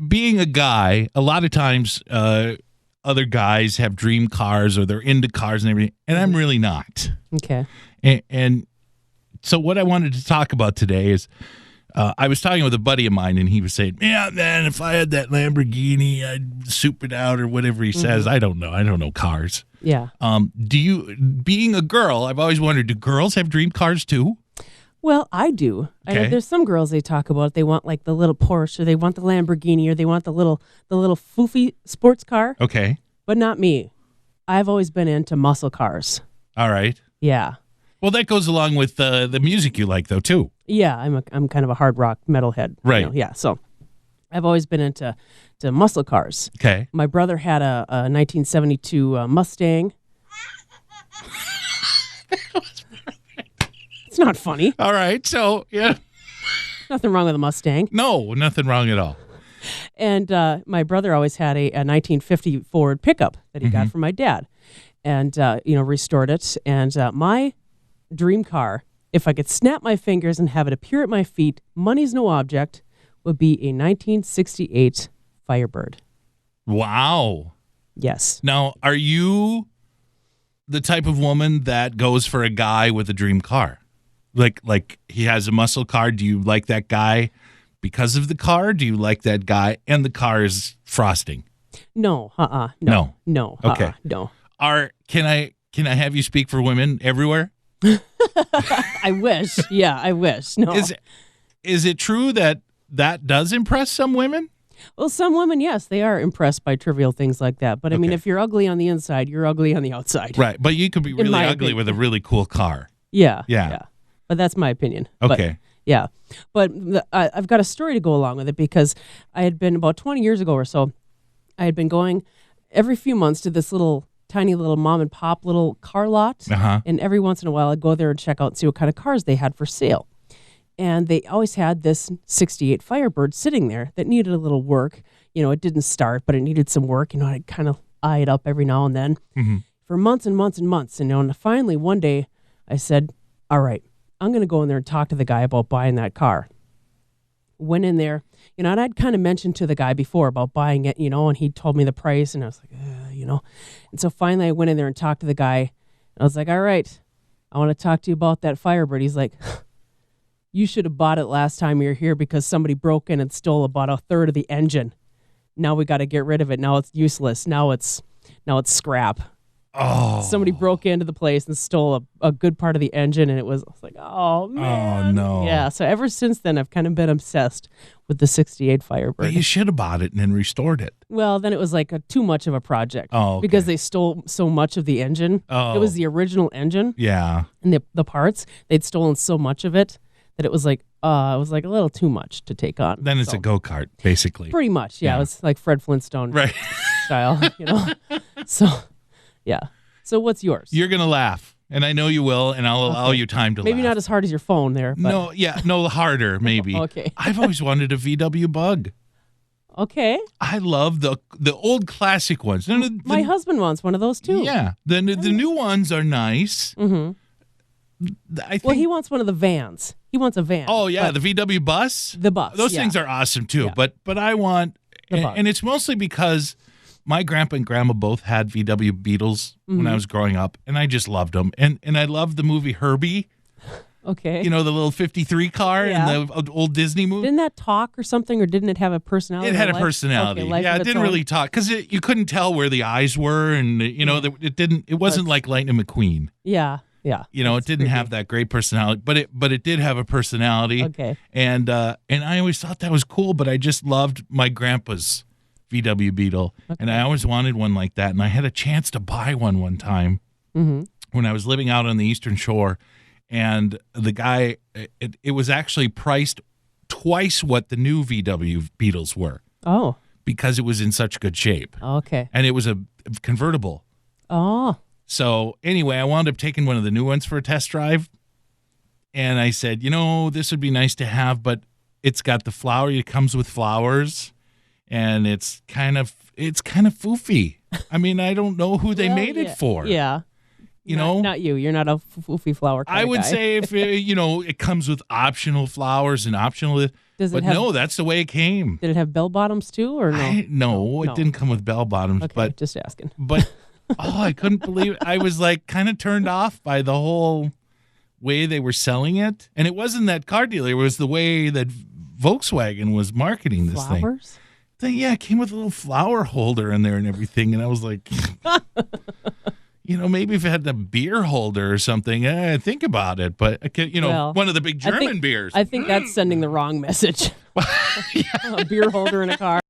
being a guy, a lot of times other guys have dream cars or they're into cars and everything, and I'm really not. Okay. And so what I wanted to talk about today is I was talking with a buddy of mine, and he was saying, yeah, man, if I had that Lamborghini, I'd soup it out or whatever he says. I don't know. I don't know cars. Yeah. Being a girl, I've always wondered, do girls have dream cars too? Well, I do. I know Okay. there's some girls they talk about. They want like the little Porsche, or they want the Lamborghini, or they want the little foofy sports car. Okay. But not me. I've always been into muscle cars. All right. Yeah. Well, that goes along with the music you like, though, too. Yeah, I'm kind of a hard rock metalhead. Right. Yeah. So I've always been into muscle cars. Okay. My brother had a 1972 Mustang. It's not funny. All right. So, yeah. Nothing wrong with a Mustang. No, nothing wrong at all. And my brother always had a 1950 Ford pickup that he got from my dad, and restored it. And my dream car, if I could snap my fingers and have it appear at my feet, money's no object, would be a 1968 Firebird. Wow. Yes. Now, are you the type of woman that goes for a guy with a dream car? Like he has a muscle car. Do you like that guy because of the car? Do you like that guy and the car is frosting? No. No. No. Okay. No. Can I have you speak for women everywhere? I wish. Yeah, I wish. No. Is it true that does impress some women? Well, some women, yes, they are impressed by trivial things like that. But I mean, Okay. if you're ugly on the inside, you're ugly on the outside. Right, but you could be really my ugly opinion. with a really cool car. Yeah. Yeah. But that's my opinion. Okay. Yeah. But I've got a story to go along with it, because I had been about 20 years ago or so, I had been going every few months to this tiny little mom and pop little car lot. Uh-huh. And every once in a while I'd go there and check out and see what kind of cars they had for sale. And they always had this 68 Firebird sitting there that needed a little work. It didn't start, but it needed some work. I'd kind of eye it up every now and then for months and months and months. And finally one day I said, all right, I'm going to go in there and talk to the guy about buying that car. Went in there, and I'd kind of mentioned to the guy before about buying it, and he told me the price, and I was like, And so finally I went in there and talked to the guy. And I was like, all right, I want to talk to you about that Firebird. He's like, you should have bought it last time you were here, because somebody broke in and stole about a third of the engine. Now we got to get rid of it. Now it's useless. Now it's scrap. Oh. Somebody broke into the place and stole a good part of the engine, and I was like, oh, man. Oh, no. Yeah, so ever since then, I've kind of been obsessed with the 68 Firebird. But you should have bought it and then restored it. Well, then it was like too much of a project. Oh, okay. Because they stole so much of the engine. Oh. It was the original engine Yeah. and the parts. They'd stolen so much of it that it was like a little too much to take on. Then it's So, a go-kart, basically. pretty much, yeah. Yeah. It was like Fred Flintstone Right. style, So, yeah. So what's yours? You're going to laugh, and I know you will, and I'll allow you time to Maybe laugh. not as hard as your phone there. But No, harder, maybe. Okay. I've always wanted a VW Bug. Okay. I love the old classic ones. My husband wants one of those too. Yeah. The new ones are nice. Mm-hmm. I think, Well, he wants one of the vans. He wants a van. Oh, yeah, but the VW Bus. the bus. Those yeah. things are awesome, too. Yeah. But I want... The Bug. And it's mostly because my grandpa and grandma both had VW Beetles when I was growing up, and I just loved them. And I loved the movie Herbie, Okay. the little 53 car Yeah. in the old Disney movie. Didn't that talk or something, or didn't it have a personality? It had a life? personality. Okay, life Yeah, of it its didn't own? really talk because you couldn't tell where the eyes were, and it wasn't like Lightning McQueen. Yeah. Yeah. It didn't have that great personality, but it did have a personality. Okay. And I always thought that was cool, but I just loved my grandpa's VW Beetle, and I always wanted one like that. And I had a chance to buy one time when I was living out on the Eastern Shore, and the guy, it was actually priced twice what the new VW Beetles were Oh. because it was in such good shape, Okay. and it was a convertible. Oh. So anyway, I wound up taking one of the new ones for a test drive, and I said, this would be nice to have, but it's got the flower. It comes with flowers, and it's kind of foofy. I mean, I don't know who they Well, made yeah. it for. Yeah. You know, not you. You're not a foofy flower kind I of would guy. say if it comes with optional flowers and optional, but no, that's the way it came. Did it have bell bottoms too, or no? No, it didn't come with bell bottoms. Okay, but just asking. But I couldn't believe it. I was like kind of turned off by the whole way they were selling it, and it wasn't that car dealer. It was the way that Volkswagen was marketing this Flowers? thing. Yeah, it came with a little flower holder in there and everything, and I was like. Maybe if it had the beer holder or something, think about it. But, one of the big German beers. I think that's sending the wrong message. A beer holder in a car.